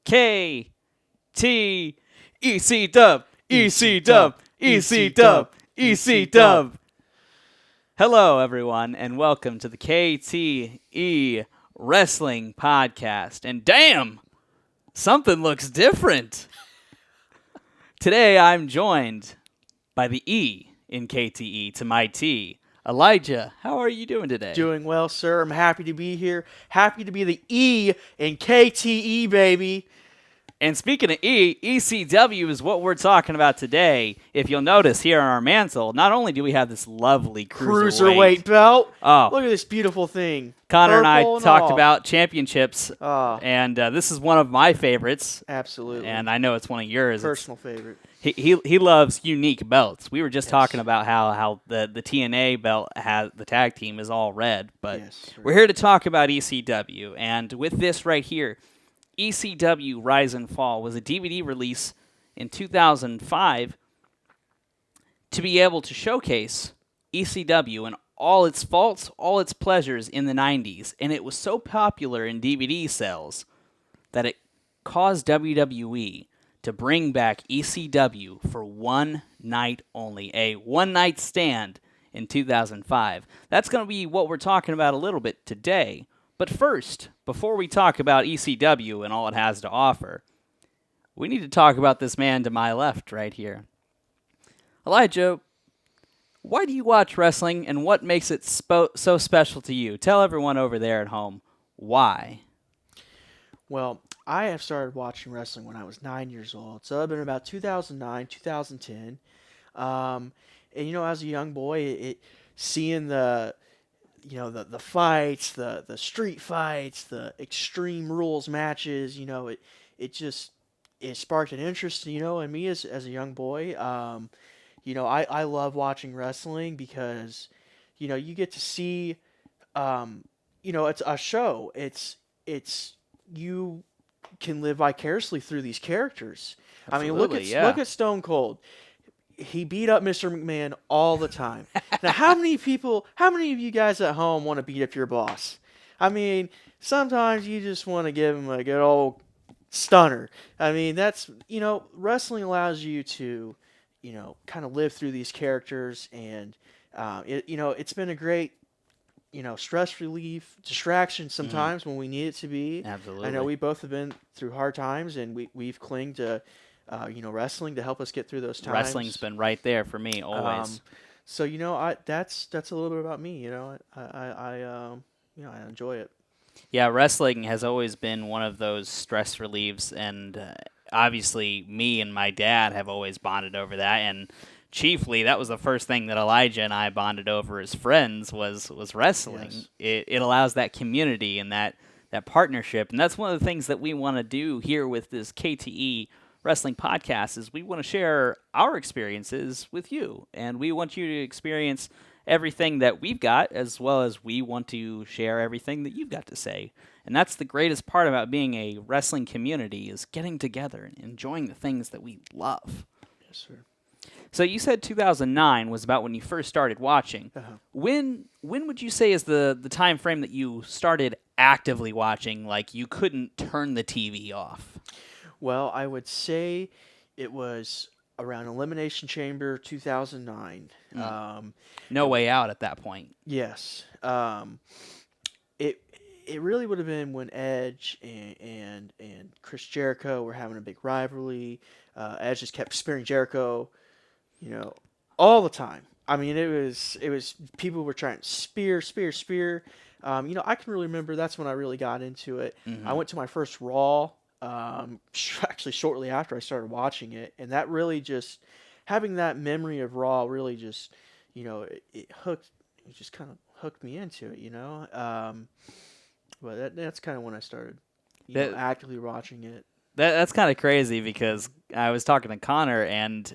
K.T.E. ECW ECW ECW ECW. Hello, everyone, and welcome to the K.T.E. Wrestling Podcast. And damn, something looks different. Today, I'm joined by the E in K.T.E. to my T. Elijah, how are you doing today? Doing well, sir. I'm happy to be here. Happy to be the E in KTE, baby. And speaking of E, ECW is what we're talking about today. If you'll notice here on our mantle, not only do we have this lovely cruiserweight belt. Oh, look at this beautiful thing. Connor and I Purple talked all. about championships, and this is one of my favorites. Absolutely. And I know it's one of yours. Personal favorite. He loves unique belts. We were just Yes. talking about how the TNA belt has the tag team is all red, but Yes, we're here to talk about ECW. And with this right here, ECW Rise and Fall was a DVD release in 2005 to be able to showcase ECW and all its faults, all its pleasures in the 90s. And it was so popular in DVD sales that it caused WWE to bring back ECW for one night only, a one-night stand in 2005. That's going to be what we're talking about a little bit today. But first, before we talk about ECW and all it has to offer, we need to talk about this man to my left right here. Elijah, why do you watch wrestling and what makes it so special to you? Tell everyone over there at home why. Well, I have started watching wrestling when I was 9 years old. So I've been about 2009, 2010. And, as a young boy, seeing the fights, the street fights, the Extreme Rules matches, it sparked an interest, in me as a young boy. I love watching wrestling because, you get to see, it's a show. It's you can live vicariously through these characters. Absolutely, look at Stone Cold. He beat up Mr. McMahon all the time. Now, how many of you guys at home want to beat up your boss? Sometimes you just want to give him a good old stunner. That's, wrestling allows you to, kind of live through these characters, and, it's been a great, stress relief, distraction sometimes when we need it to be. Absolutely. I know we both have been through hard times, and we've clinged to wrestling to help us get through those times. Wrestling's been right there for me always. So that's a little bit about me. I enjoy it. Yeah, wrestling has always been one of those stress relieves, and obviously me and my dad have always bonded over that, and chiefly that was the first thing that Elijah and I bonded over as friends was wrestling. Yes. It allows that community and that partnership, and that's one of the things that we want to do here with this KTE Wrestling Podcast is we want to share our experiences with you, and we want you to experience everything that we've got, as well as we want to share everything that you've got to say. And that's the greatest part about being a wrestling community is getting together and enjoying the things that we love. Yes, sir. So you said 2009 was about when you first started watching. Uh-huh. When would you say is the time frame that you started actively watching, like you couldn't turn the TV off? Well, I would say it was around Elimination Chamber 2009. No Way Out at that point. Yes. It really would have been when Edge and Chris Jericho were having a big rivalry. Edge just kept spearing Jericho, all the time. It was people were trying to spear. I can really remember that's when I really got into it. Mm-hmm. I went to my first Raw. Actually shortly after I started watching it, and that really just having that memory of Raw really just it just kind of hooked me into it, but that's kind of when I started actively watching it. That's kind of crazy because I was talking to Connor, and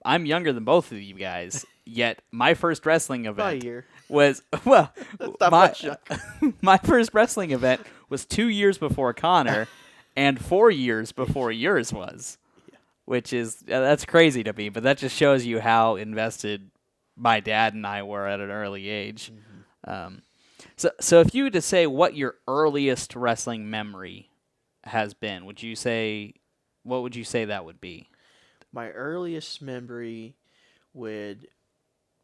I'm younger than both of you guys, yet my first wrestling event was my first wrestling event was 2 years before Connor and 4 years before yours was, which is that's crazy to me. But that just shows you how invested my dad and I were at an early age. Mm-hmm. So if you were to say what your earliest wrestling memory has been? What would you say that would be? My earliest memory would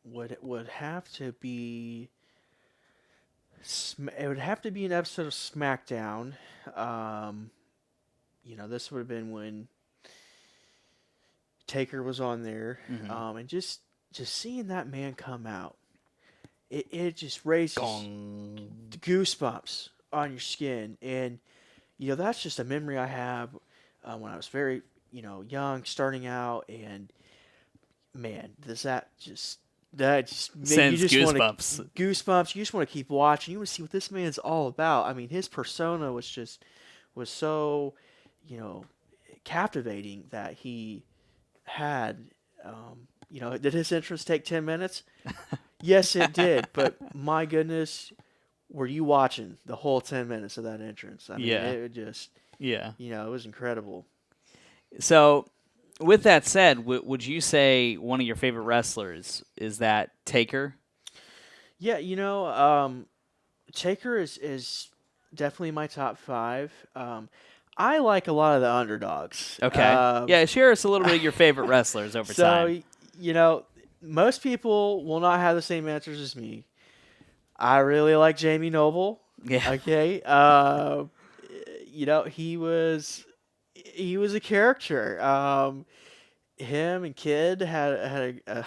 would have to be it would have to be an episode of SmackDown. Um, this would have been when Taker was on there, Mm-hmm. and just seeing that man come out, it just raises Gong. goosebumps on your skin, and that's just a memory I have when I was very young, starting out, and man, does you Sends just want to goosebumps. goosebumps. You just want to keep watching. You want to see what this man's all about. I mean, his persona was so captivating that he had. Did his entrance take 10 minutes? Yes, it did. But my goodness, were you watching the whole 10 minutes of that entrance? I mean, Yeah. it just Yeah. it was incredible. So, with that said, would you say one of your favorite wrestlers is that Taker? Yeah, Taker is definitely my top five. I like a lot of the underdogs. Okay. Yeah, share us a little bit of your favorite wrestlers over So, time. most people will not have the same answers as me. I really like Jamie Noble. Yeah. Okay. He was a character. Him and Kid had a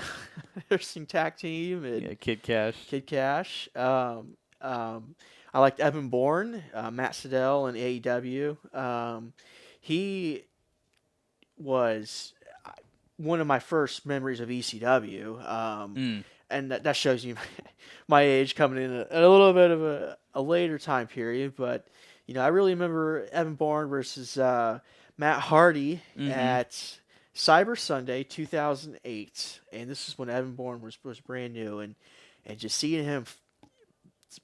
interesting tag team, Yeah, and Kid Cash. Kid Cash. I liked Evan Bourne, Matt Sydal in AEW. He was one of my first memories of ECW, Mm. and that shows you my age coming in at a little bit of a later time period. But I really remember Evan Bourne versus Matt Hardy Mm-hmm. at Cyber Sunday 2008, and this is when Evan Bourne was brand new, and just seeing him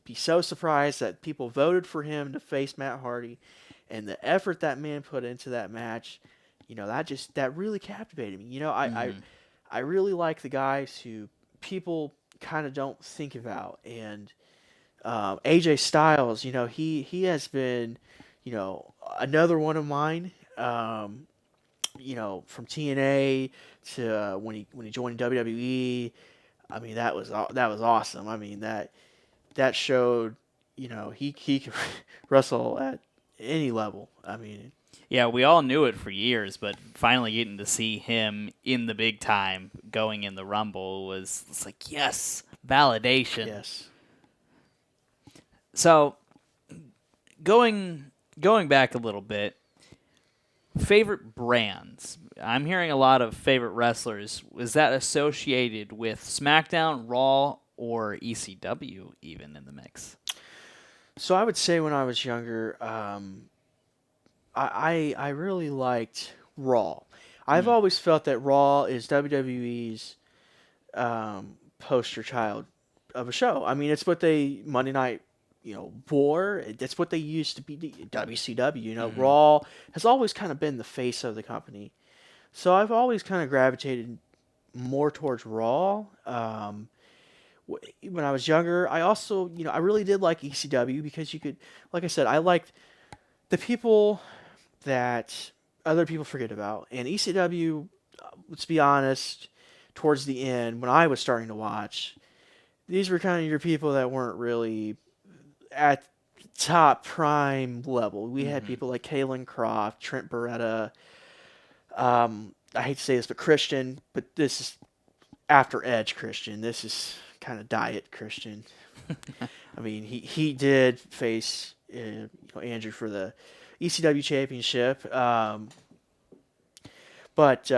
be so surprised that people voted for him to face Matt Hardy, and the effort that man put into that match, that really captivated me. Mm-hmm. I really like the guys who people kind of don't think about, and AJ Styles, he has been, another one of mine. From TNA to when he joined WWE. I mean, that was awesome. I mean, that showed, he could wrestle at any level. I mean, Yeah, we all knew it for years, but finally getting to see him in the big time going in the Rumble was it's like, yes, validation. yes. So, going back a little bit, favorite brands. I'm hearing a lot of favorite wrestlers. Was that associated with SmackDown, Raw, or ECW even in the mix? So I would say when I was younger, I really liked Raw. I've Mm. always felt that Raw is WWE's poster child of a show. I mean, it's what they Monday Night, War. That's what they used to be. WCW. Mm-hmm. Raw has always kind of been the face of the company. So I've always kind of gravitated more towards Raw. When I was younger, I also, I really did like ECW because you could, like I said, I liked the people that other people forget about. And ECW, let's be honest, towards the end, when I was starting to watch, these were kind of your people that weren't really at top prime level. We had Mm-hmm. people like Kalen Croft, Trent Beretta. I hate to say this, but Christian, but this is after Edge Christian. This is kind of diet Christian. I mean, he did face Andrew for the ECW championship, but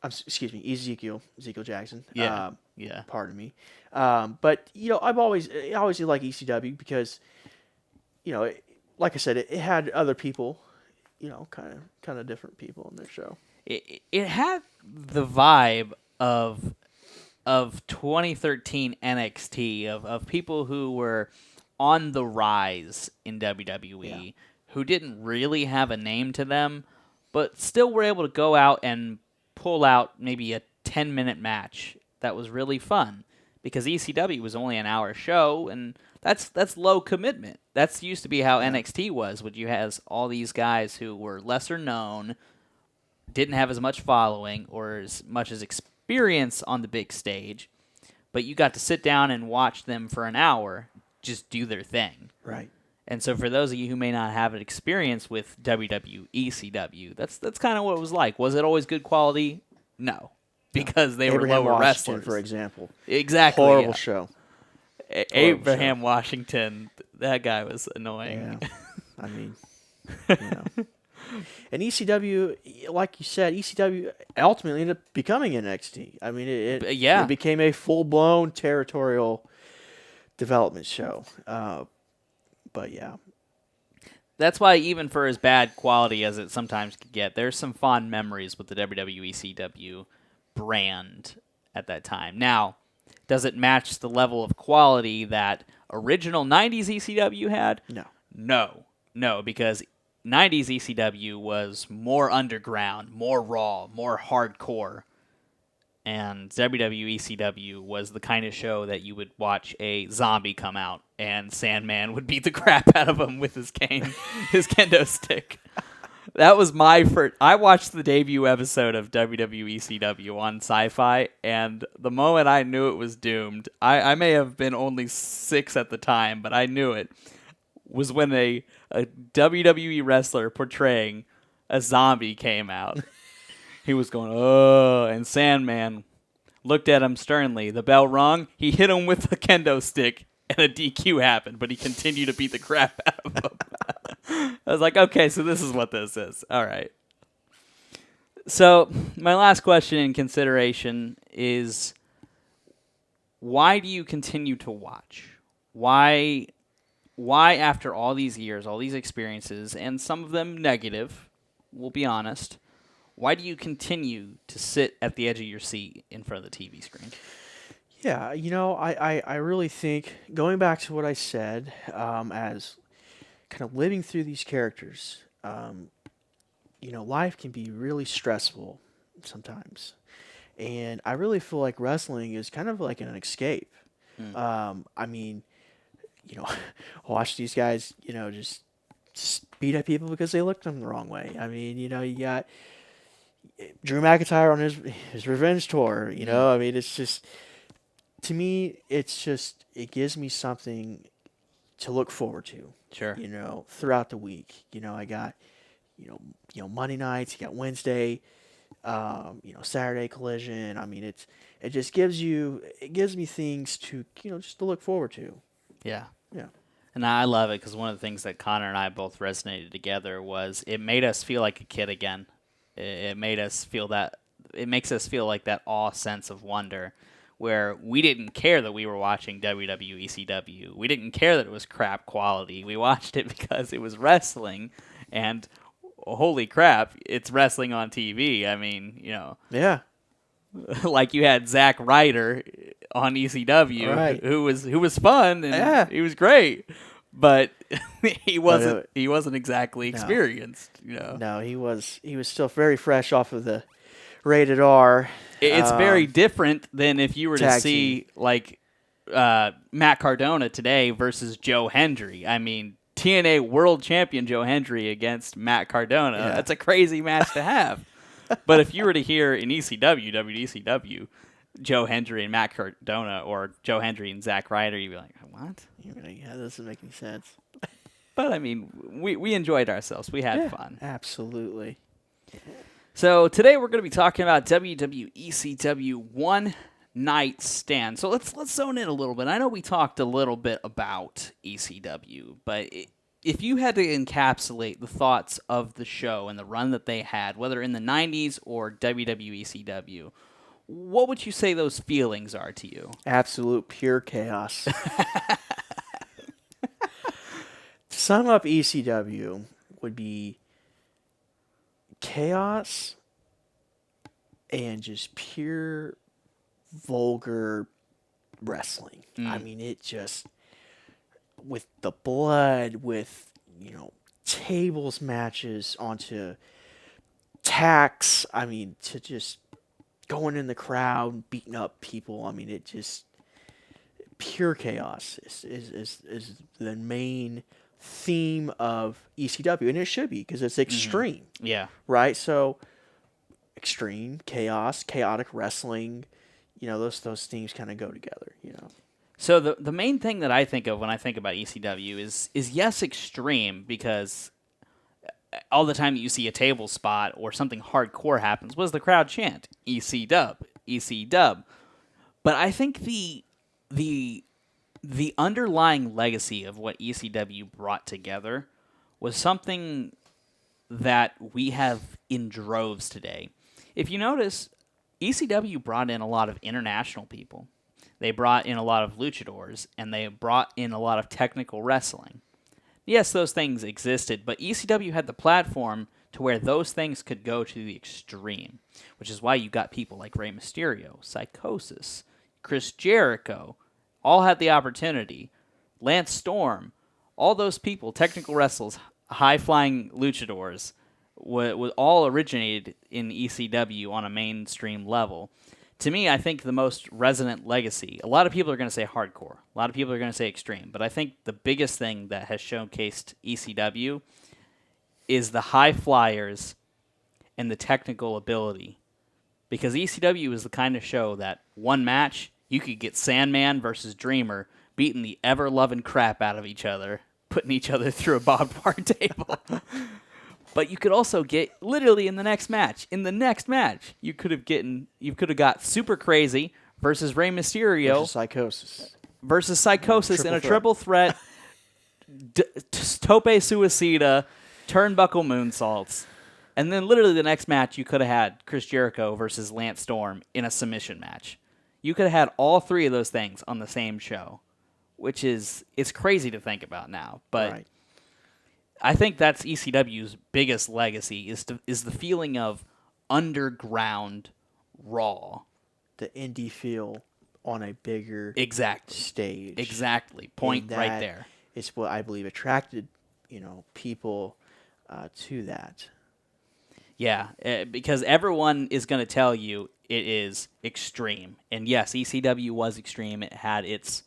excuse me, Ezekiel Jackson. Yeah. Yeah. Pardon me. But I always did like ECW because like I said, it had other people, kind of different people in their show. It had the vibe of 2013 NXT of people who were on the rise in WWE Yeah. who didn't really have a name to them, but still were able to go out and pull out maybe a 10-minute match that was really fun because ECW was only an hour show and that's low commitment. That's used to be how Yeah. NXT was, when you has all these guys who were lesser known, didn't have as much following or as much as experience on the big stage, but you got to sit down and watch them for an hour just do their thing. Right. And so for those of you who may not have an experience with WWE ECW, that's kind of what it was like. Was it always good quality? No, because they were Abraham lower Washington, wrestlers. for example. Exactly. Horrible yeah. show. Abraham Washington, that guy was annoying. Yeah. I mean, you know. And ECW, like you said, ECW ultimately ended up becoming NXT. I mean, it became a full-blown territorial development show. But yeah. That's why even for as bad quality as it sometimes could get, there's some fond memories with the WWE ECW brand at that time. Now, does it match the level of quality that original 90s ECW had? No, because 90s ECW was more underground, more raw, more hardcore. And WWE ECW was the kind of show that you would watch a zombie come out and Sandman would beat the crap out of him with his cane, his kendo stick. That was my first. I watched the debut episode of WWE ECW on Sci-Fi, and the moment I knew it was doomed, I may have been only 6 at the time, but I knew it, was when a WWE wrestler portraying a zombie came out. He was going, oh, and Sandman looked at him sternly. The bell rung. He hit him with a kendo stick, and a DQ happened, but he continued to beat the crap out of him. I was like, okay, so this is what this is. All right. So my last question in consideration is, why do you continue to watch? Why after all these years, all these experiences, and some of them negative, we'll be honest, why do you continue to sit at the edge of your seat in front of the TV screen? Yeah, I really think, going back to what I said, as kind of living through these characters, life can be really stressful sometimes. And I really feel like wrestling is kind of like an escape. I mean, watch these guys, just beat up people because they looked them the wrong way. I mean, you got Drew McIntyre on his revenge tour. I mean, it's just, to me, it gives me something to look forward to. Sure. Throughout the week. I got, Monday nights. You got Wednesday. Saturday Collision. I mean, it just gives me things to just to look forward to. Yeah. Yeah. And I love it because one of the things that Connor and I both resonated together was it made us feel like a kid again. It made us feel that. It makes us feel like that awe sense of wonder, where we didn't care that we were watching WWE ECW. We didn't care that it was crap quality. We watched it because it was wrestling, and holy crap, it's wrestling on TV. I mean, Yeah. like you had Zack Ryder on ECW, Right. who was fun and he was great, but he wasn't exactly experienced. No, he was still very fresh off of the rated R. It's very different than if you were to tag see team. like Matt Cardona today versus Joe Hendry. I mean, TNA World Champion Joe Hendry against Matt Cardona. Yeah. That's a crazy match to have. But if you were to hear in ECW, WWECW, Joe Hendry and Matt Cardona, or Joe Hendry and Zack Ryder, you'd be like, what? You're like, yeah, that doesn't make any sense. But, I mean, we enjoyed ourselves. We had fun. Absolutely. So today we're going to be talking about WWECW One Night Stand. So let's zone in a little bit. I know we talked a little bit about ECW, but if you had to encapsulate the thoughts of the show and the run that they had, whether in the 90s or WWECW, what would you say those feelings are to you? Absolute pure chaos. To sum up ECW would be chaos and just pure vulgar wrestling. I mean, it just, with the blood, with, tables matches onto tacks. I mean, to just going in the crowd, beating up people. I mean, it just pure chaos is the main theme of ECW, and it should be because it's extreme, Yeah. right? So extreme chaos, chaotic wrestling, those themes kind of go together, So the main thing that I think of when I think about ECW is yes, extreme, because all the time that you see a table spot or something hardcore happens, what does the crowd chant? EC dub, EC dub. But I think the underlying legacy of what ECW brought together was something that we have in droves today. If you notice, ECW brought in a lot of international people. They brought in a lot of luchadors, and they brought in a lot of technical wrestling. Yes, those things existed, but ECW had the platform to where those things could go to the extreme, which is why you got people like Rey Mysterio, Psychosis, Chris Jericho, all had the opportunity. Lance Storm, all those people, technical wrestlers, high-flying luchadors, was all originated in ECW on a mainstream level. To me, I think the most resonant legacy, a lot of people are going to say hardcore, a lot of people are going to say extreme, but I think the biggest thing that has showcased ECW is the high flyers and the technical ability. Because ECW is the kind of show that one match, you could get Sandman versus Dreamer beating the ever-loving crap out of each other, putting each other through a barbed wire table. But you could also get literally in the next match. In the next match, you could have got Super Crazy versus Rey Mysterio versus Psychosis in a triple threat tope suicida, turnbuckle moonsaults. And then literally the next match, you could have had Chris Jericho versus Lance Storm in a submission match. You could have had all three of those things on the same show, which it's crazy to think about now. But right. I think that's ECW's biggest legacy is the feeling of underground raw. The indie feel on a bigger stage. Exactly. Point right there. It's what I believe attracted, people to that. Yeah, because everyone is going to tell you it is extreme. And yes, ECW was extreme. It had its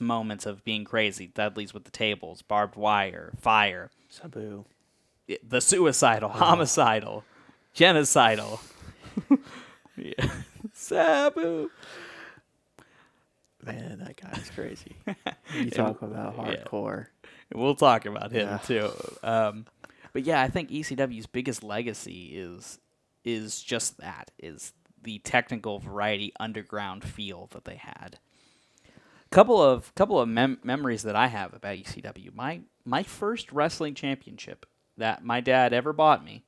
moments of being crazy. Dudley's with the tables, barbed wire, fire. Sabu. The suicidal, homicidal, genocidal. Yeah. Sabu. Man, that guy's crazy. You talk about hardcore. Yeah. We'll talk about him too. But yeah, I think ECW's biggest legacy is just that, is the technical variety underground feel that they had. Couple of memories that I have about ECW. My first wrestling championship that my dad ever bought me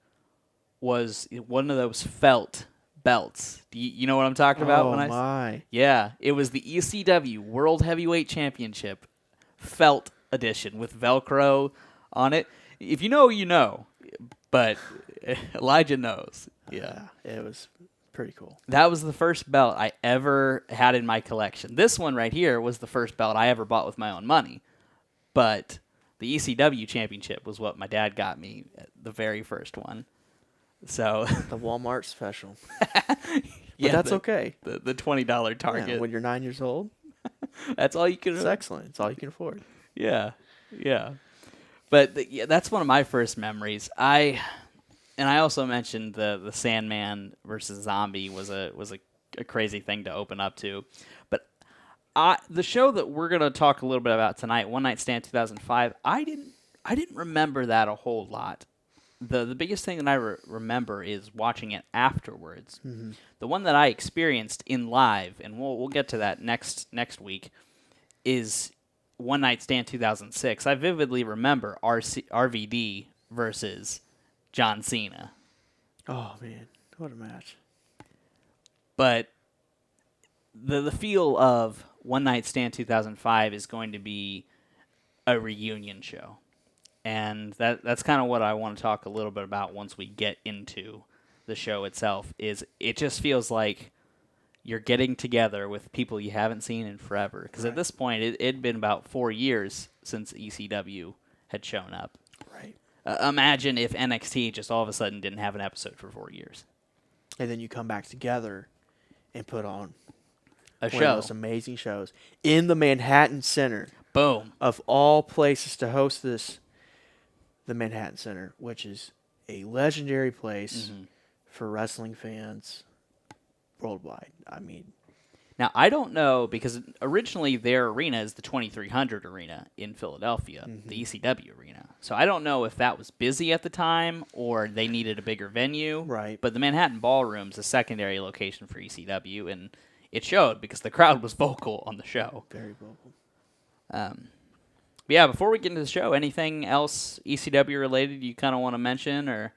was one of those felt belts. Do you know what I'm talking about? Oh, my. Yeah, it was the ECW World Heavyweight Championship felt edition with Velcro on it. If you know, you know. But Elijah knows. Yeah. It was pretty cool. That was the first belt I ever had in my collection. This one right here was the first belt I ever bought with my own money. But the ECW Championship was what my dad got me, the very first one. So the Walmart special. Yeah, that's okay. The $20 Target. Yeah, when you're 9 years old. That's all you can. It's excellent. It's all you can afford. Yeah. But that's one of my first memories. I also mentioned the Sandman versus Zombie was a crazy thing to open up to. But the show that we're gonna talk a little bit about tonight, One Night Stand 2005, I didn't remember that a whole lot. The biggest thing that I remember is watching it afterwards. Mm-hmm. The one that I experienced in live, and we'll get to that next week, is One Night Stand 2006. I vividly remember RVD versus John Cena. Oh, man. What a match. But the feel of One Night Stand 2005 is going to be a reunion show. And that's kind of what I want to talk a little bit about once we get into the show itself. Is it just feels like you're getting together with people you haven't seen in forever. Because at this point, it'd been about 4 years since ECW had shown up. Right. Imagine if NXT just all of a sudden didn't have an episode for 4 years. And then you come back together and put on A One of the show. most amazing shows in the Manhattan Center. Boom. Of all places to host this, the Manhattan Center, which is a legendary place for wrestling fans worldwide. I mean, Now, I don't know, because originally their arena is the 2300 Arena in Philadelphia, the ECW arena. So I don't know if that was busy at the time or they needed a bigger venue. Right. But the Manhattan Ballroom's a secondary location for ECW, and it showed because the crowd was vocal on the show. very vocal. But yeah, before we get into the show, anything else ECW related you kind of want to mention? Or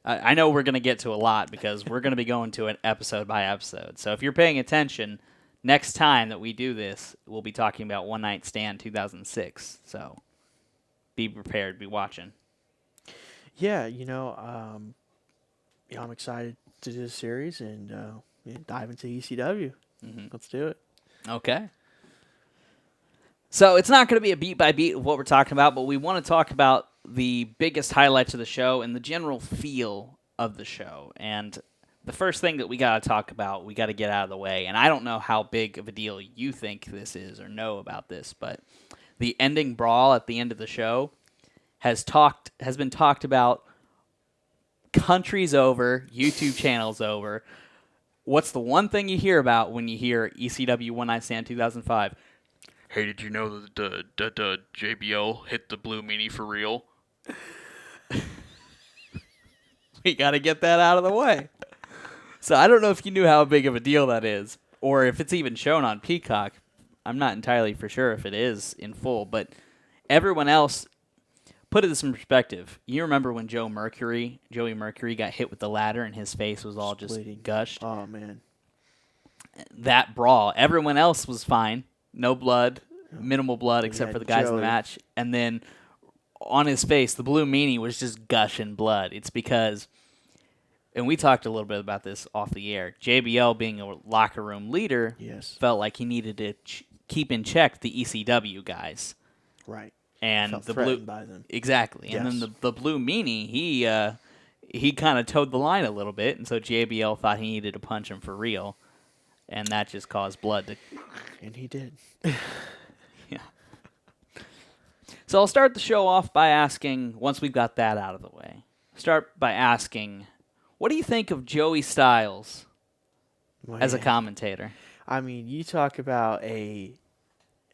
I know we're going to get to a lot because we're going to be going to an episode by episode. So if you're paying attention, next time that we do this, we'll be talking about One Night Stand 2006. So be prepared, be watching. Yeah, I'm excited to do this series and dive into ECW. Let's do it. Okay. So it's not going to be a beat by beat of what we're talking about, but we want to talk about the biggest highlights of the show and the general feel of the show. And the first thing that we got to talk about, we got to get out of the way. And I don't know how big of a deal you think this is or know about this, but the ending brawl at the end of the show has been talked about countries over, YouTube channels over. What's the one thing you hear about when you hear ECW One Night Stand 2005? Hey, did you know that the JBL hit the Blue Meanie for real? We got to get that out of the way. So I don't know if you knew how big of a deal that is, or if it's even shown on Peacock. I'm not entirely for sure if it is in full, but everyone else, put this in perspective. You remember when Joey Mercury got hit with the ladder and his face was all just Bleeding. gushed? Oh, man. That brawl, everyone else was fine. No blood, minimal blood except for the guys in the match. And then on his face, the Blue Meanie was just gushing blood. It's because, and we talked a little bit about this off the air, JBL being a locker room leader felt like he needed to keep in check the ECW guys. Right. And felt the threatened blue by them. Exactly. Yes. And then the Blue Meanie, he kind of towed the line a little bit, and so JBL thought he needed to punch him for real. And that just caused blood to... And he did. Yeah. So I'll start the show off by asking, once we've got that out of the way, what do you think of Joey Styles as a commentator? I mean, you talk about an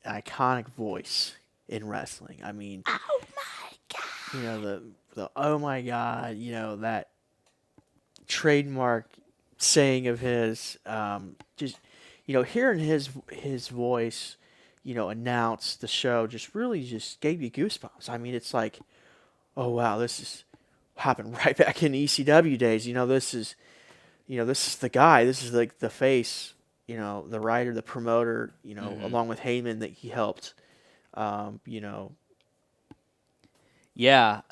iconic voice in wrestling. I mean... Oh, my God! The oh, my God, that trademark saying of his, just hearing his voice announce the show just really just gave you goosebumps. I mean, it's like, oh wow, this is happened right back in ECW days. This is the guy, this is like the face, the writer, the promoter, along with Heyman that he helped. Yeah,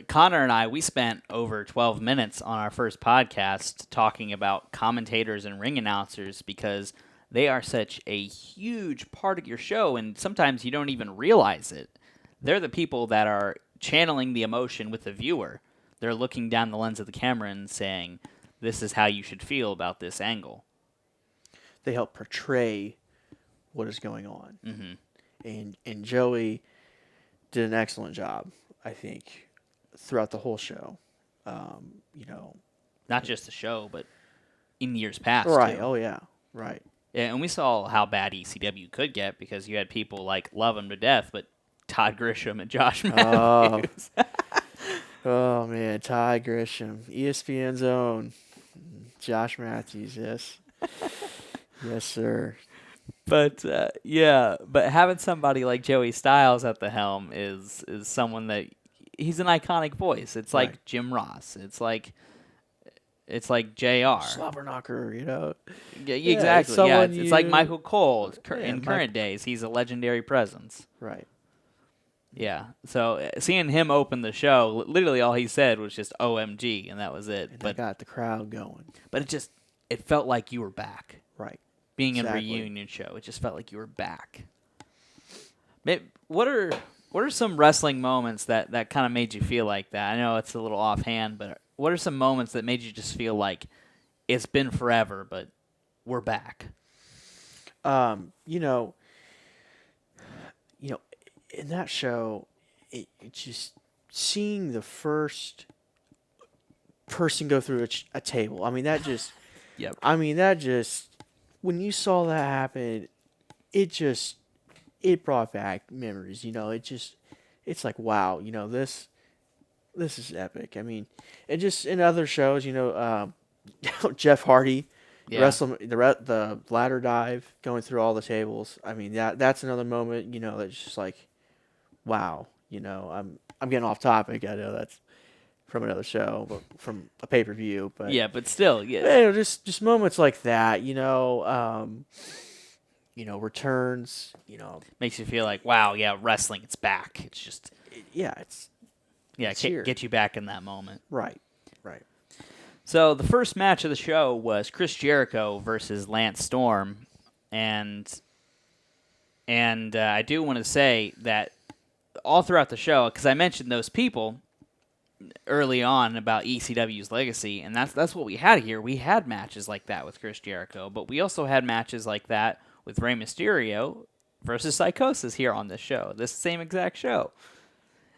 Connor and I, we spent over 12 minutes on our first podcast talking about commentators and ring announcers because they are such a huge part of your show, and sometimes you don't even realize it. They're the people that are channeling the emotion with the viewer. They're looking down the lens of the camera and saying, this is how you should feel about this angle. They help portray what is going on. Mm-hmm. And Joey did an excellent job, I think, throughout the whole show. Not just the show, but in years past, right? too. Oh yeah, right. Yeah, and we saw how bad ECW could get because you had people like love him to death, but Todd Grisham and Josh Matthews. Oh man, Todd Grisham, ESPN's own Josh Matthews. Yes, yes, sir. But but having somebody like Joey Styles at the helm is someone that he's an iconic voice. It's like Right. Jim Ross. It's like JR. Slobber knocker, Yeah, exactly. Yeah, it's like Michael Cole in Mike- current days. He's a legendary presence. Right. Yeah. So seeing him open the show, literally all he said was just "OMG," and that was it. And But that got the crowd going. but it felt like you were back. Right. Being in a Exactly. reunion show, it just felt like you were back. What are some wrestling moments that kind of made you feel like that? I know it's a little offhand, but what are some moments that made you just feel like it's been forever, but we're back? You know, in that show, it just seeing the first person go through a table. Yep. That just, when you saw that happen, it just, it brought back memories. It's like, wow, this is epic. And just in other shows, Jeff Hardy, Yeah. the ladder dive, going through all the tables. That's another moment. That's just like, wow. I'm getting off topic. I know that's from another show, but from a pay per view. But Yeah, but still, yeah. just moments like that. Returns. Makes you feel like, wow, yeah, wrestling, it's back. It's just, Yeah, it's here. get you back in that moment. Right. Right. So the first match of the show was Chris Jericho versus Lance Storm, and I do want to say that all throughout the show, because I mentioned those people early on about ECW's legacy, and that's what we had here. We had matches like that with Chris Jericho, but we also had matches like that with Rey Mysterio versus Psychosis here on this show, this same exact show.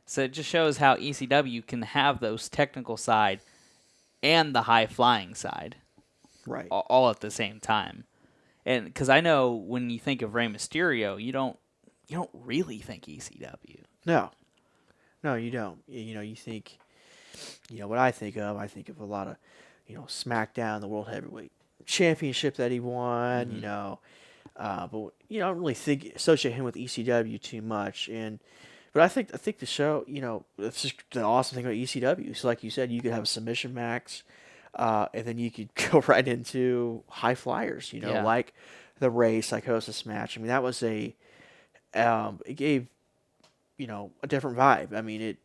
So it just shows how ECW can have those technical side and the high-flying side Right. all at the same time. And because I know when you think of Rey Mysterio, you don't really think ECW. No. No, you don't. You think, what I think of. I think of a lot of, SmackDown, the World Heavyweight Championship that he won. But I don't really associate him with ECW too much. But I think the show, it's just the awesome thing about ECW. So like you said, you could have a submission match, and then you could go right into high flyers. Like the Ray Psychosis match. That was it gave, a different vibe.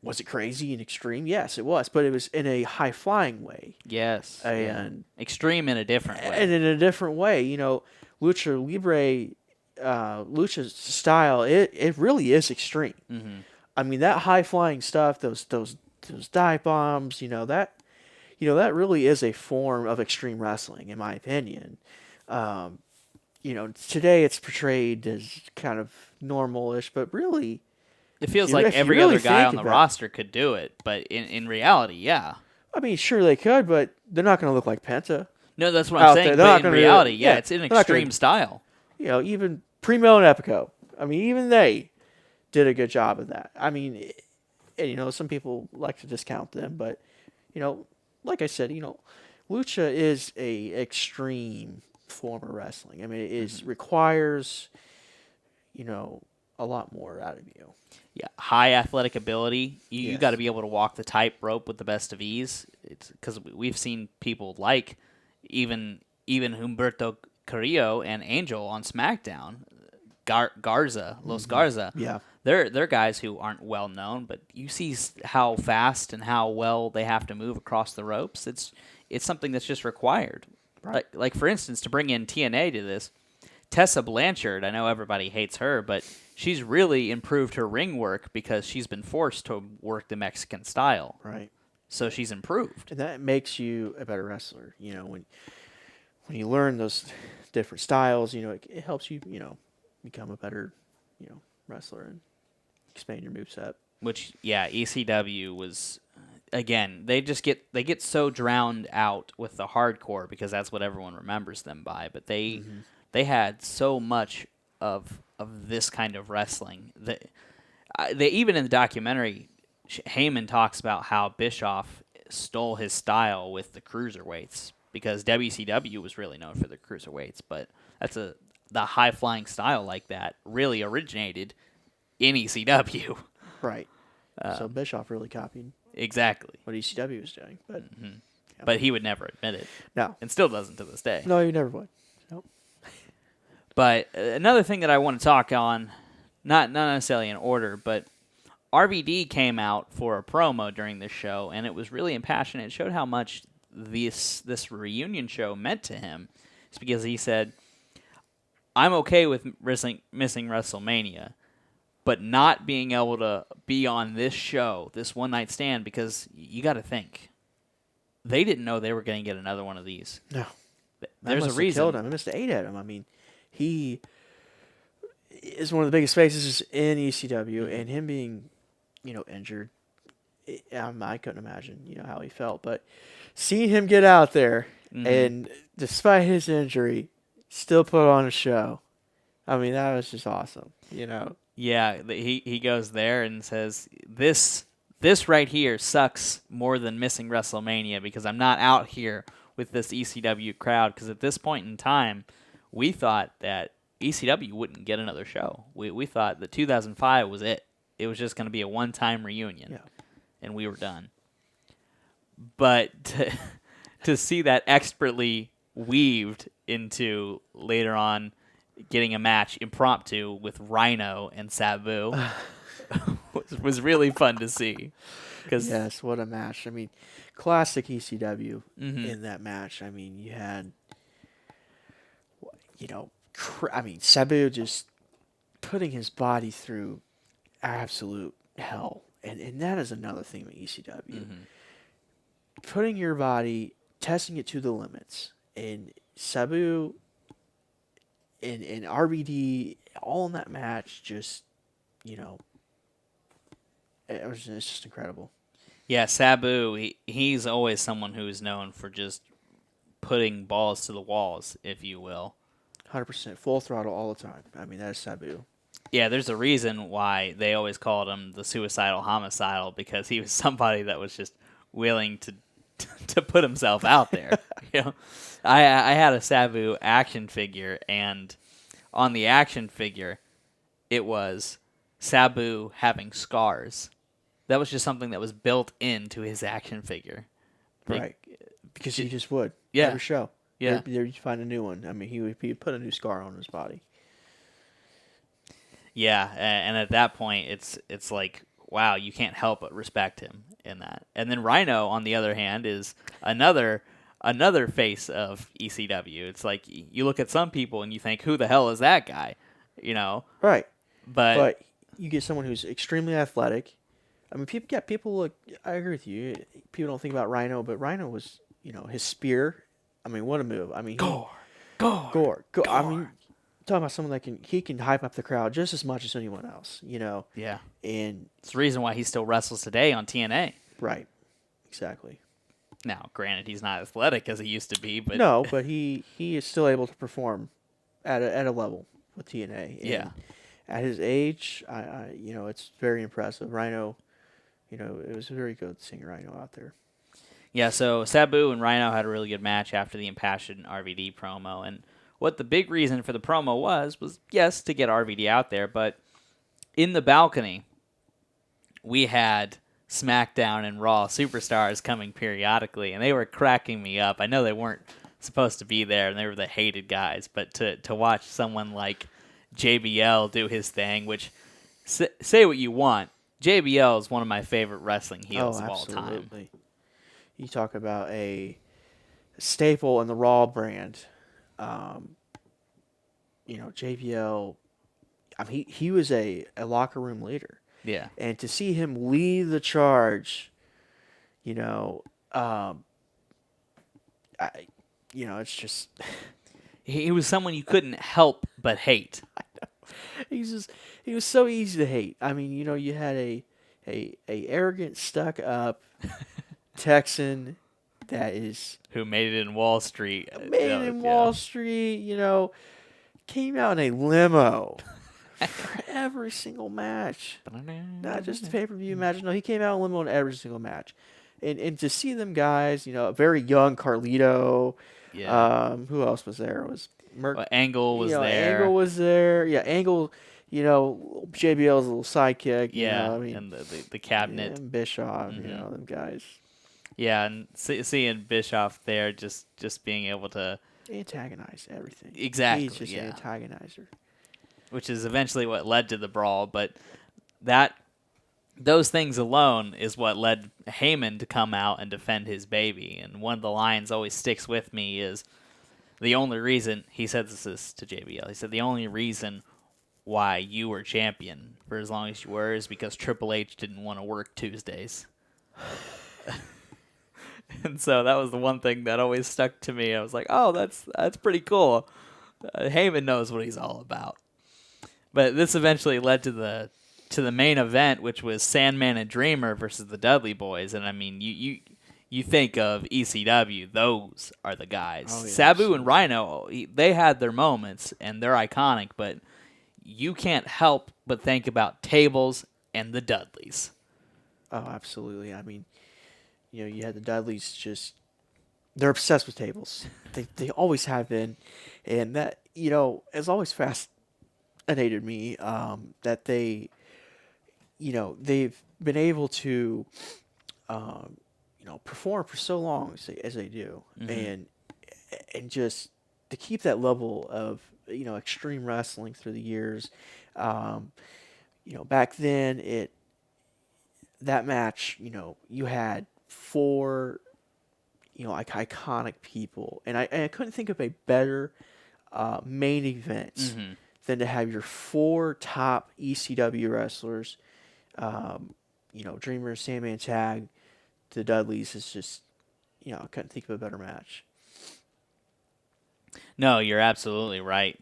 Was it crazy and extreme? Yes, it was, but it was in a high flying way. Yes. And extreme in a different way. And in a different way, Lucha Libre, Lucha's style, it really is extreme. Mm-hmm. That high flying stuff, those dive bombs, that really is a form of extreme wrestling, in my opinion. Today it's portrayed as kind of normal-ish, but really, it feels like every other guy on the roster could do it, but in reality, yeah. Sure they could, but they're not going to look like Penta. No, that's what I'm saying. But in reality, it's an extreme style. Even Primo and Epico. Even they did a good job of that. And, some people like to discount them, but, like I said, Lucha is a extreme form of wrestling. It requires, a lot more out of you. Yeah, high athletic ability. You got to be able to walk the tightrope with the best of ease. It's because we've seen people like even Humberto Carrillo and Angel on SmackDown, Garza, Los Garza. Yeah, they're guys who aren't well known, but you see how fast and how well they have to move across the ropes. It's something that's just required. Right. Like for instance, to bring in TNA to this, Tessa Blanchard. I know everybody hates her, but she's really improved her ring work because she's been forced to work the Mexican style. Right. So she's improved. And that makes you a better wrestler. When you learn those different styles, it helps you, become a better, wrestler and expand your moveset. Which, yeah, ECW was, again, they get so drowned out with the hardcore because that's what everyone remembers them by. But they had so much of this kind of wrestling that they even in the documentary, Heyman talks about how Bischoff stole his style with the cruiserweights because WCW was really known for the cruiserweights, but the high flying style like that really originated in ECW. Right. So Bischoff really copied exactly what ECW was doing, but but he would never admit it. No, and still doesn't to this day. No, he never would. Nope. But another thing that I want to talk on, not necessarily in order, but RVD came out for a promo during this show, and it was really impassioned. It showed how much this reunion show meant to him. It's because he said, I'm okay with missing WrestleMania, but not being able to be on this show, this one-night stand, because you got to think, they didn't know they were going to get another one of these. No. There's a reason. Killed him. I must have ate at him. he is one of the biggest faces in ECW, Mhm. and him being, injured, I couldn't imagine, how he felt. But seeing him get out there Mhm. and, despite his injury, still put on a show. I mean, that was just awesome. Yeah, he goes there and says this right here sucks more than missing WrestleMania because I'm not out here with this ECW crowd because at this point in time, we thought that ECW wouldn't get another show. We thought that 2005 was it. It was just going to be a one-time reunion, Yeah. and we were done. But to see that expertly weaved into later on getting a match impromptu with Rhino and Sabu was really fun to see. Cause, Yes, what a match. I mean, classic ECW mhm. in that match. I mean, you had, Sabu just putting his body through absolute hell. And that is another thing with ECW. Mhm. Putting your body, testing it to the limits. And Sabu and RVD, all in that match, just, you know, it's just incredible. Yeah, Sabu, he's always someone who is known for just putting balls to the walls, if you will. 100% full throttle all the time. I mean, that is Sabu. Yeah, there's a reason why they always called him the suicidal homicidal because he was somebody that was just willing to to put himself out there. You know, I had a Sabu action figure, and on the action figure, it was Sabu having scars. That was just something that was built into his action figure. Like, Right. Because he just would. yeah, Every show. yeah. There you'd find a new one. I mean, he'd put a new scar on his body. Yeah, and at that point, it's like, wow, you can't help but respect him in that. And then Rhino, on the other hand, is another face of ECW. It's like you look at some people and you think, who the hell is that guy? You know, Right. but But you get someone who's extremely athletic. I mean, people look. I agree with you. People don't think about Rhino, but Rhino was, his spear. I mean, what a move. I mean, gore, gore, Gore. I gore. mean, talking about someone that he can hype up the crowd just as much as anyone else. Yeah, And it's the reason why he still wrestles today on TNA. right, exactly. Now, granted, he's not athletic as he used to be, but No, but he is still able to perform at a level with TNA. yeah. And at his age, it's very impressive. Rhino, it was very good seeing Rhino out there. Yeah, so Sabu and Rhino had a really good match after the impassioned RVD promo. And what the big reason for the promo was, yes, to get RVD out there, but in the balcony, we had SmackDown and Raw superstars coming periodically, and they were cracking me up. I know they weren't supposed to be there, and they were the hated guys, but to watch someone like JBL do his thing, which, say what you want, JBL is one of my favorite wrestling heels Oh, of all time. absolutely. You talk about a staple in the Raw brand. Um, JBL. I mean, he was a locker room leader, Yeah. and to see him lead the charge, you know, um, I, it's just He was someone you couldn't help but hate. he was so easy to hate. I mean, you had a arrogant, stuck up Texan that is Who made it in Wall Street. made in Wall Street, came out in a limo for every single match. Not just the pay per view match. No, he came out in a limo in every single match. And to see them guys, a very young Carlito. Yeah. Who else was there? It was Well, Angle was there. Angle was there. Yeah, Angle. JBL's little sidekick. Yeah, I mean, and the cabinet. and Bischoff. Mhm. Them guys. Yeah, and seeing Bischoff there, just being able to Antagonize everything. exactly, He's just yeah, an antagonizer. which is eventually what led to the brawl. But those things alone is what led Heyman to come out and defend his baby. And one of the lines always sticks with me is the only reason he said this is to JBL. He said the only reason why you were champion for as long as you were is because Triple H didn't want to work Tuesdays. And so that was the one thing that always stuck to me. I was like, oh, that's pretty cool. Heyman knows what he's all about. But this eventually led to the main event, which was Sandman and Dreamer versus the Dudley Boys. And I mean, you think of ECW, those are the guys. Oh, yeah, Sabu absolutely. and Rhino, they had their moments, and they're iconic, but you can't help but think about Tables and the Dudleys. Oh, absolutely. I mean, you had the Dudleys they're obsessed with tables. They always have been. And that, has always fascinated me that they've been able to, perform for so long as they do. Mm-hmm. And just to keep that level of, extreme wrestling through the years. Back then, that match, you had four, iconic people, and I couldn't think of a better main event Mm-hmm. than to have your four top ECW wrestlers, Dreamer, Sandman Tag, the Dudleys is just, I couldn't think of a better match. No, you're absolutely right.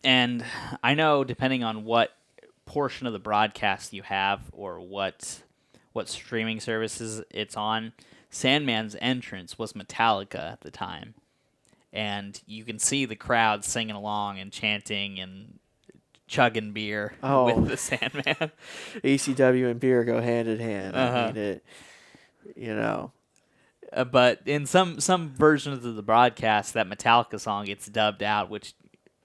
And I know depending on what portion of the broadcast you have or what streaming services it's on, Sandman's entrance was Metallica at the time. And you can see the crowd singing along and chanting and chugging beer Oh, with the Sandman. ECW and beer go hand in hand. I Uh-huh. mean it. You know. But in some versions of the broadcast, that Metallica song gets dubbed out, which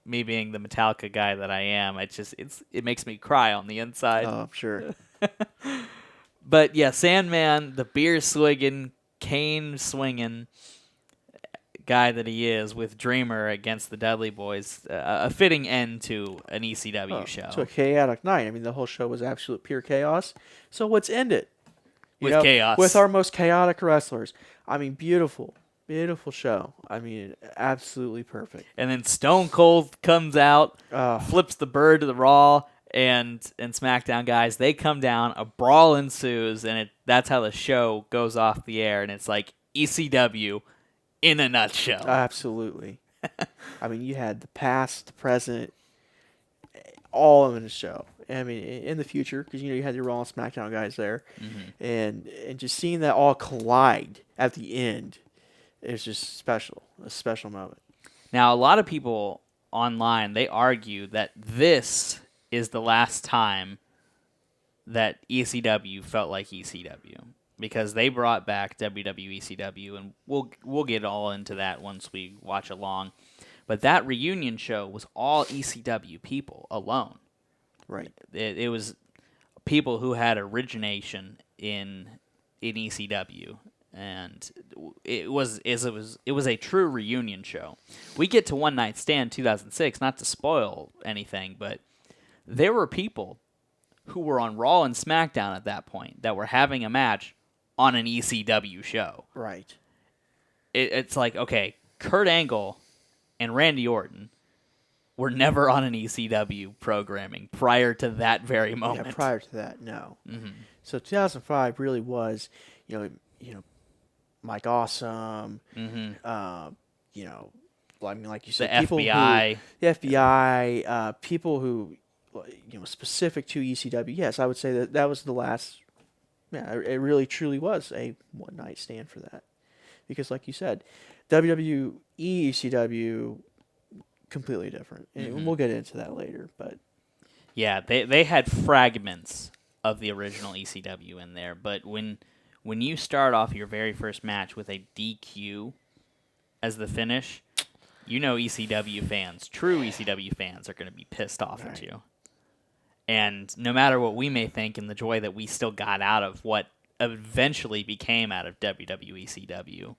me being the Metallica guy that I am, it makes me cry on the inside. Oh, I'm sure. But yeah, Sandman, the beer swigging, cane swinging guy that he is, with Dreamer against the Dudley Boys, a fitting end to an ECW show. To a chaotic night. I mean, the whole show was absolute pure chaos. So let's end it. With chaos. With our most chaotic wrestlers. I mean, beautiful. Beautiful show. I mean, absolutely perfect. And then Stone Cold comes out, Uh, flips the bird to the Raw and SmackDown guys. They come down, a brawl ensues, and that's how the show goes off the air. And it's like ECW in a nutshell. Absolutely. I mean, you had the past, the present, all of them in the show. I mean, in the future, because you had your Raw and SmackDown guys there, and just seeing that all collide at the end is just special, a special moment. Now, a lot of people online, they argue that this is the last time that ECW felt like ECW, because they brought back WWECW, and we'll get all into that once we watch along. But that reunion show was all ECW people alone. Right. It was people who had origination in ECW, and it was a true reunion show. We get to One Night Stand 2006, not to spoil anything, but there were people who were on Raw and SmackDown at that point that were having a match on an ECW show. Right. It's like, okay, Kurt Angle and Randy Orton were never on an ECW programming prior to that very moment. Yeah, prior to that, no. Mm-hmm. So 2005 really was, Mike Awesome, Mm-hmm. well, I mean, like you said, The FBI. The FBI, people who, specific to ECW. Yes, I would say that was the last. Yeah, it really truly was a one night stand for that, because like you said, WWE ECW completely different, and we'll get into that later. But yeah, they had fragments of the original ECW in there, but when you start off your very first match with a DQ as the finish, ECW fans, true ECW fans, are going to be pissed off at you. And no matter what we may think and the joy that we still got out of what eventually became out of WWECW,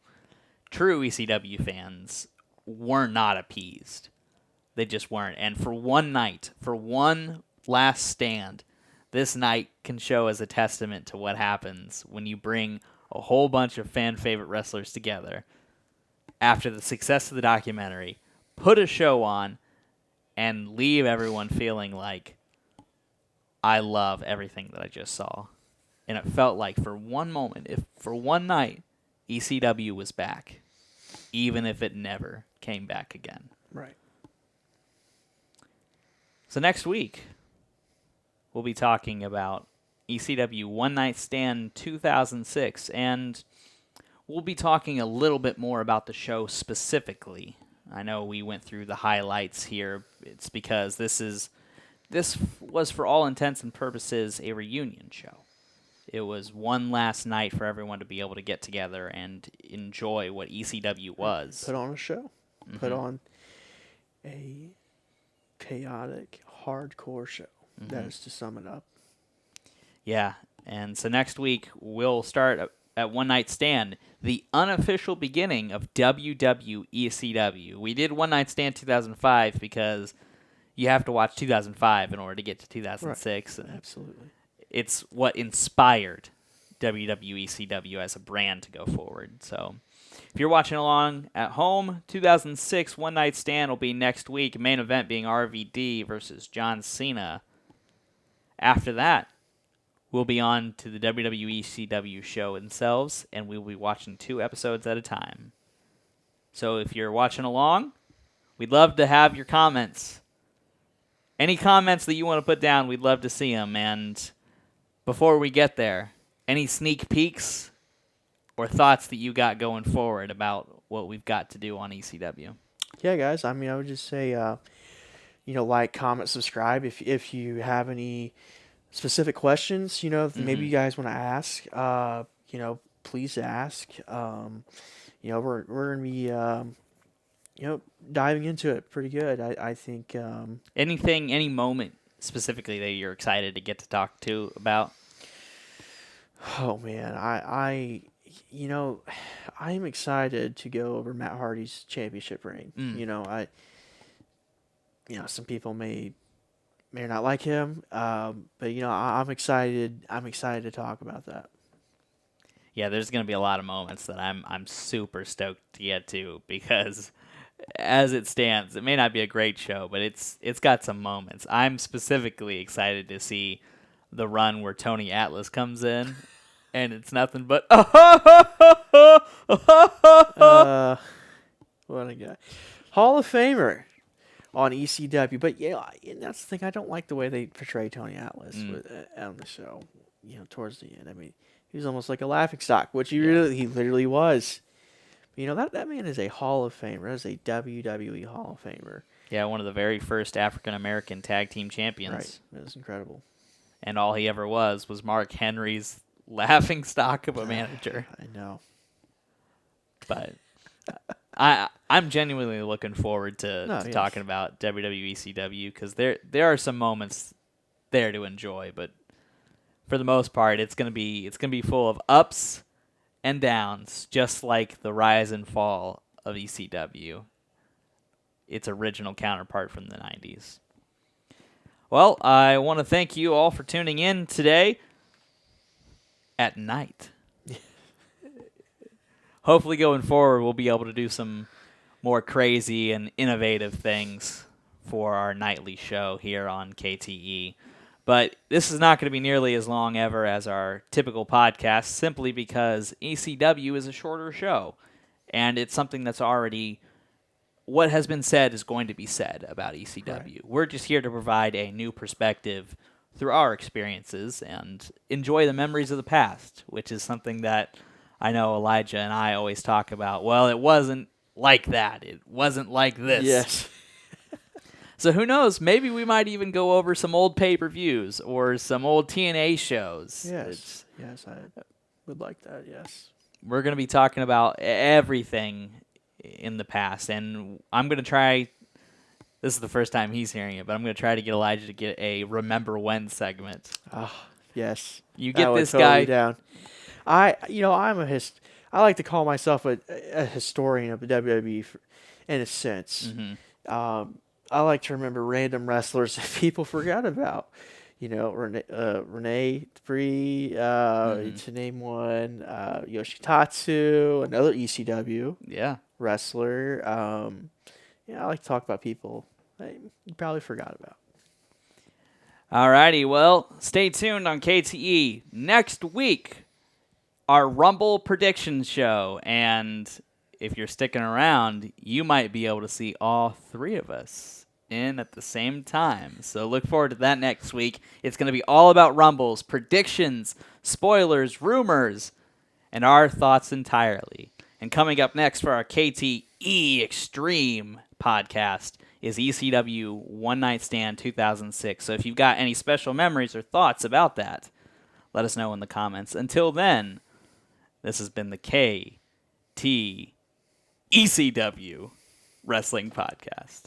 true ECW fans were not appeased. They just weren't. And for one night, for one last stand, this night can show as a testament to what happens when you bring a whole bunch of fan favorite wrestlers together after the success of the documentary, put a show on, and leave everyone feeling like, I love everything that I just saw. And it felt like for one moment, if for one night, ECW was back, even if it never came back again. Right. So next week, we'll be talking about ECW One Night Stand 2006, and we'll be talking a little bit more about the show specifically. I know we went through the highlights here. It's because this was, for all intents and purposes, a reunion show. It was one last night for everyone to be able to get together and enjoy what ECW was. Put on a show. Mm-hmm. Put on a chaotic, hardcore show. Mm-hmm. That is to sum it up. Yeah, and so next week we'll start at One Night Stand, the unofficial beginning of WWECW. We did One Night Stand 2005 because you have to watch 2005 in order to get to 2006. Right. Absolutely. It's what inspired WWECW as a brand to go forward. So if you're watching along at home, 2006 One Night Stand will be next week, main event being RVD versus John Cena. After that, we'll be on to the WWECW show themselves, and we'll be watching 2 episodes at a time. So if you're watching along, we'd love to have your comments. Any comments that you want to put down, we'd love to see them. And before we get there, any sneak peeks or thoughts that you got going forward about what we've got to do on ECW? Yeah, guys. I mean, I would just say, like, comment, subscribe. If you have any specific questions, if maybe you guys want to ask, please ask. We're going to be, diving into it pretty good. I think. Any moment specifically that you're excited to get to talk to about? Oh man, I'm excited to go over Matt Hardy's championship reign. Some people may or not like him, but I'm excited. I'm excited to talk about that. Yeah, there's going to be a lot of moments that I'm super stoked to get to because, as it stands, it may not be a great show, but it's got some moments. I'm specifically excited to see the run where Tony Atlas comes in, and it's nothing but what a guy, Hall of Famer on ECW. But and that's the thing. I don't like the way they portray Tony Atlas on the show. Towards the end, I mean, he was almost like a laughingstock, which he literally was. That man is a Hall of Famer. That's a WWE Hall of Famer. Yeah, one of the very first African American tag team champions. Right, it was incredible. And all he ever was Mark Henry's laughingstock of a manager. I know. But I'm genuinely looking forward to talking about WWECW because there are some moments there to enjoy, but for the most part, it's gonna be full of ups and downs, just like the rise and fall of ECW, its original counterpart from the 90s. Well, I want to thank you all for tuning in today at night. Hopefully going forward, we'll be able to do some more crazy and innovative things for our nightly show here on KTE. But this is not going to be nearly as long ever as our typical podcast, simply because ECW is a shorter show. And it's something that's already, what has been said is going to be said about ECW. Right. We're just here to provide a new perspective through our experiences and enjoy the memories of the past, which is something that I know Elijah and I always talk about. Well, it wasn't like that. It wasn't like this. Yes. So who knows? Maybe we might even go over some old pay-per-views or some old TNA shows. Yes, I would like that, yes. We're going to be talking about everything in the past, and I'm going to try, this is the first time he's hearing it, but I'm going to try to get Elijah to get a Remember When segment. Oh, yes. You get this guy down. I like to call myself a historian of the WWE in a sense. Mm-hmm. I like to remember random wrestlers that people forgot about. Renee Dupree, to name one, Yoshitatsu, another ECW wrestler. I like to talk about people that you probably forgot about. Alrighty, well, stay tuned on KTE. Next week, our Rumble predictions show, and if you're sticking around, you might be able to see all three of us in at the same time. So look forward to that next week. It's going to be all about Rumbles, predictions, spoilers, rumors, and our thoughts entirely. And coming up next for our KTE Extreme podcast is ECW One Night Stand 2006. So if you've got any special memories or thoughts about that, let us know in the comments. Until then, this has been the KTECW Wrestling Podcast.